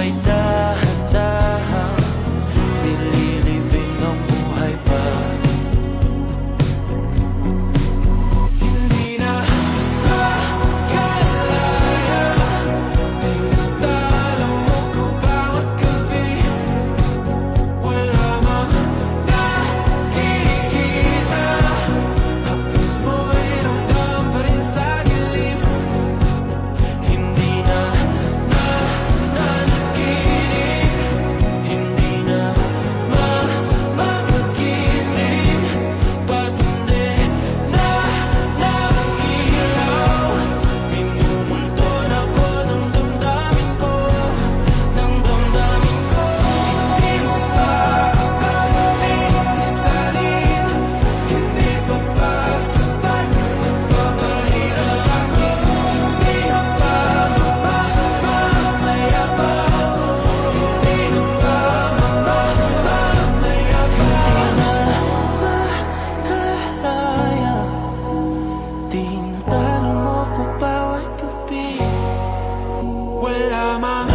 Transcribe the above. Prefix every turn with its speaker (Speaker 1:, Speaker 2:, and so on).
Speaker 1: ay dahan-dahang nililibing ng buhay pa. Hindi na makalaya, tinatalo mo ko bawat gabi. Wala mang nakikita, hapos mo ay ramdam pa rin sa dilim. Hindi na nananaginip, hindi na makagising. Pasindi na nailaw, minumulton ako ng damdamin ko, ng damdamin ko. Hindi mo pa akalaing isalin, hindi pa ba sapat nagpapahirap sa'kin? Hindi na ba mamamayabang? Hindi na ba mamamayabang? Makalaya, tinatalo mo ko bawat gabi. Wala mang